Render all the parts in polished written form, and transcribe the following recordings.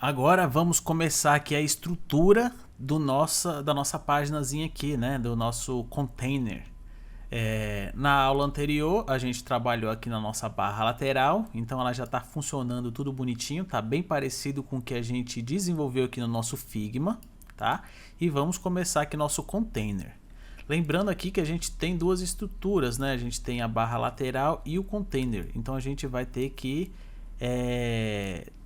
Agora vamos começar aqui a estrutura da nossa paginazinha aqui, né? Do nosso container. Na aula anterior a gente trabalhou aqui na nossa barra lateral, então ela já está funcionando tudo bonitinho, tá bem parecido com o que a gente desenvolveu aqui no nosso Figma, tá? E vamos começar aqui nosso container. Lembrando aqui que a gente tem duas estruturas, né? A gente tem a barra lateral e o container, então a gente vai ter que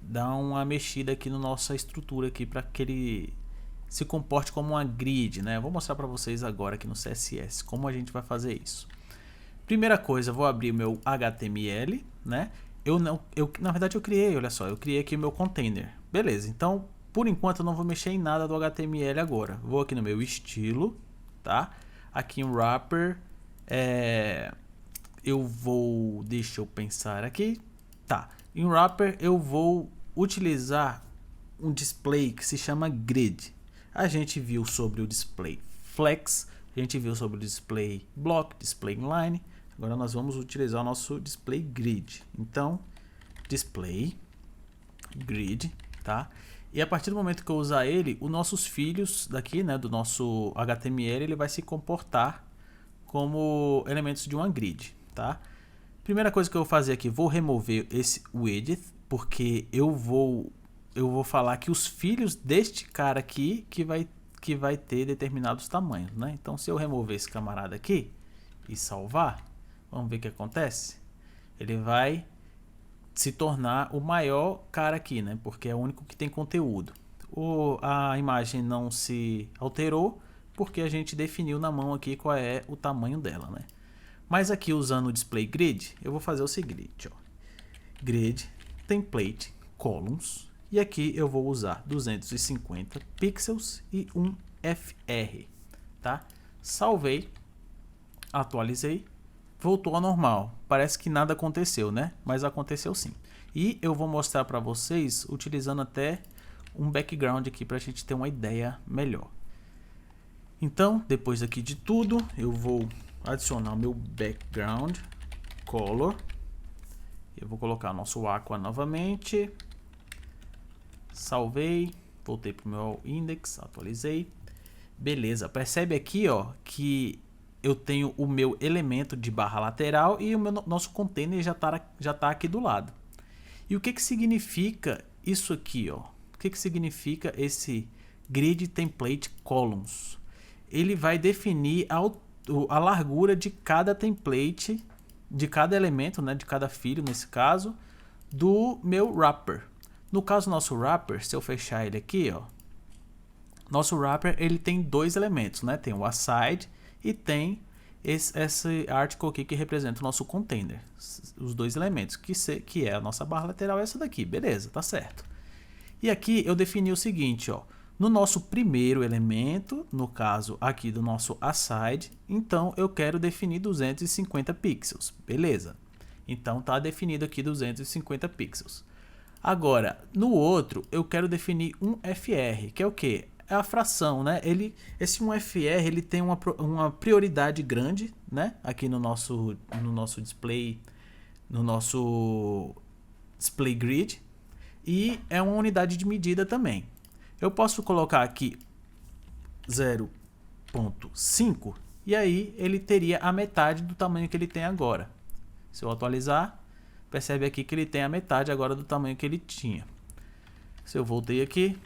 dar uma mexida aqui na nossa estrutura aqui para que ele se comporte como uma grid, né? Eu vou mostrar para vocês agora aqui no CSS como a gente vai fazer isso. Primeira coisa, eu vou abrir o meu HTML, né? Na verdade eu criei, olha só, eu criei aqui o meu container. Beleza, então por enquanto eu não vou mexer em nada do HTML agora. Vou aqui no meu estilo, tá? Aqui em wrapper, deixa eu pensar aqui, tá? Em wrapper eu vou utilizar um display que se chama grid. A gente viu sobre o display flex, a gente viu sobre o display block, display inline. Agora nós vamos utilizar o nosso display grid. Então, display grid, tá? E a partir do momento que eu usar ele, os nossos filhos daqui, né, do nosso HTML, ele vai se comportar como elementos de uma grid, tá? Primeira coisa que eu vou fazer aqui, vou remover esse widget, porque eu vou falar que os filhos deste cara aqui que vai ter determinados tamanhos, né? Então, se eu remover esse camarada aqui e salvar, vamos ver o que acontece. Ele vai se tornar o maior cara aqui, né? Porque é o único que tem conteúdo. A imagem não se alterou porque a gente definiu na mão aqui qual é o tamanho dela, né? Mas aqui usando o display grid, eu vou fazer o seguinte, ó. Grid, template, columns. E aqui eu vou usar 250 pixels e um FR, tá? Salvei, atualizei, voltou ao normal. Parece que nada aconteceu, né? Mas aconteceu sim. E eu vou mostrar para vocês utilizando até um background aqui para a gente ter uma ideia melhor. Então, depois aqui de tudo, eu vou adicionar o meu background color. Eu vou colocar o nosso aqua novamente. Salvei, voltei para o meu index, atualizei. Beleza, percebe aqui, ó, que eu tenho o meu elemento de barra lateral e o nosso container já tá aqui do lado. E o que significa isso aqui, ó? O que significa esse grid template columns? Ele vai definir a largura de cada template, de cada elemento, né, de cada filho nesse caso, do meu wrapper. No caso nosso wrapper, se eu fechar ele aqui, ó, nosso wrapper ele tem dois elementos, né? Tem o aside e tem esse article aqui que representa o nosso container. Os dois elementos, que é a nossa barra lateral, essa daqui, beleza, tá certo. E aqui eu defini o seguinte, ó, no nosso primeiro elemento, no caso aqui do nosso aside, então eu quero definir 250 pixels, beleza. Então tá definido aqui 250 pixels. Agora, no outro, eu quero definir um FR, que é o que? É a fração, né? Esse 1FR ele tem uma prioridade grande, né? Aqui no nosso display, no nosso display grid, e é uma unidade de medida também. Eu posso colocar aqui 0.5 e aí ele teria a metade do tamanho que ele tem agora. Se eu atualizar, percebe aqui que ele tem a metade agora do tamanho que ele tinha. Se eu voltei aqui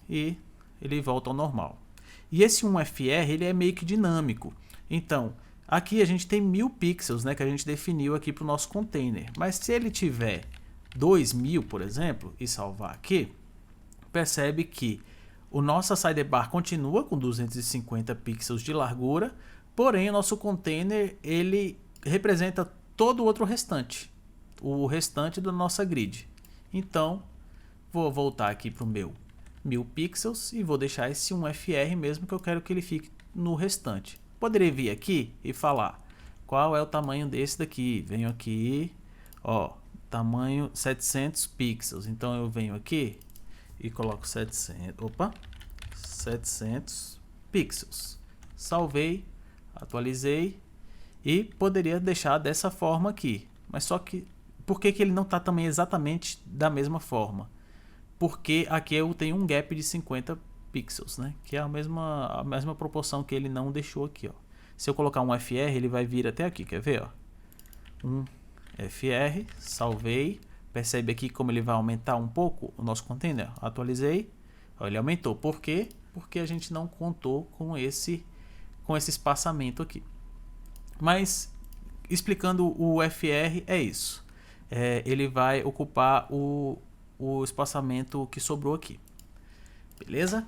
e ele volta ao normal. E esse 1FR ele é meio que dinâmico. Então, aqui a gente tem 1000 pixels, né, que a gente definiu aqui para o nosso container. Mas se ele tiver 2000, por exemplo, e salvar aqui, percebe que o nosso sidebar continua com 250 pixels de largura, porém o nosso container ele representa todo o outro restante, o restante da nossa grid. Então, vou voltar aqui para o meu 1000 pixels e vou deixar esse 1FR mesmo, que eu quero que ele fique no restante. Poderia vir aqui e falar qual é o tamanho desse daqui. Venho aqui, ó, tamanho 700 pixels. Então eu venho aqui e coloco 700 pixels. Salvei, atualizei e poderia deixar dessa forma aqui. Mas só que por que ele não está também exatamente da mesma forma? porque aqui eu tenho um gap de 50 pixels, né? Que é a mesma proporção que ele não deixou aqui, ó. Se eu colocar um FR, ele vai vir até aqui, quer ver, ó? Um FR, salvei. Percebe aqui como ele vai aumentar um pouco o nosso container? Atualizei, ó, ele aumentou. Por quê? Porque a gente não contou com esse espaçamento aqui. Mas, explicando o FR, é isso. Ele vai ocupar o espaçamento que sobrou aqui. Beleza?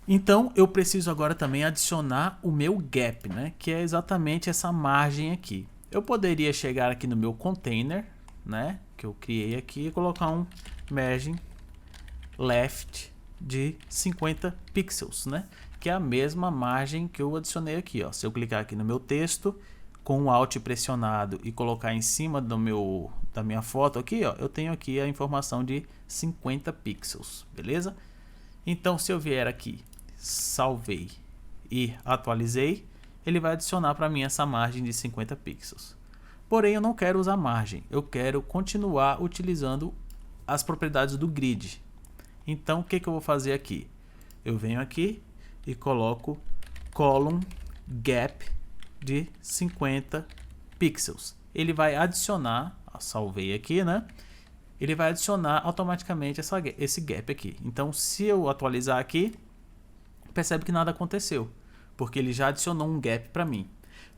Então, eu preciso agora também adicionar o meu gap, né? Que é exatamente essa margem aqui. Eu poderia chegar aqui no meu container, né? Que eu criei aqui e colocar um margin left de 50 pixels, né? Que é a mesma margem que eu adicionei aqui, ó. Se eu clicar aqui no meu texto, com o Alt pressionado e colocar em cima da minha foto aqui, ó, eu tenho aqui a informação de 50 pixels, beleza? Então, se eu vier aqui, salvei e atualizei, ele vai adicionar para mim essa margem de 50 pixels. Porém, eu não quero usar margem, eu quero continuar utilizando as propriedades do grid. Então, o que eu vou fazer aqui? Eu venho aqui e coloco column gap de 50 pixels. Ele vai adicionar, salvei aqui, né? Ele vai adicionar automaticamente esse gap aqui. Então, se eu atualizar aqui, percebe que nada aconteceu, porque ele já adicionou um gap para mim.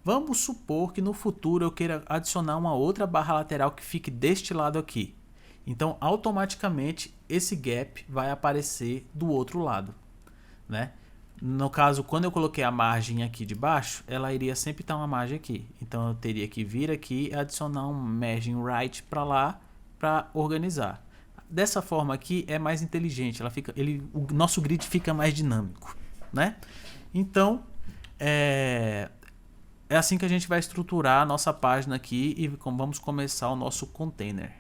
Vamos supor que no futuro eu queira adicionar uma outra barra lateral que fique deste lado aqui. Então, automaticamente, esse gap vai aparecer do outro lado, né? No caso, quando eu coloquei a margem aqui de baixo, ela iria sempre estar uma margem aqui. Então, eu teria que vir aqui e adicionar um margin right para lá para organizar. Dessa forma aqui é mais inteligente, o nosso grid fica mais dinâmico, né? Então, é assim que a gente vai estruturar a nossa página aqui e vamos começar o nosso container.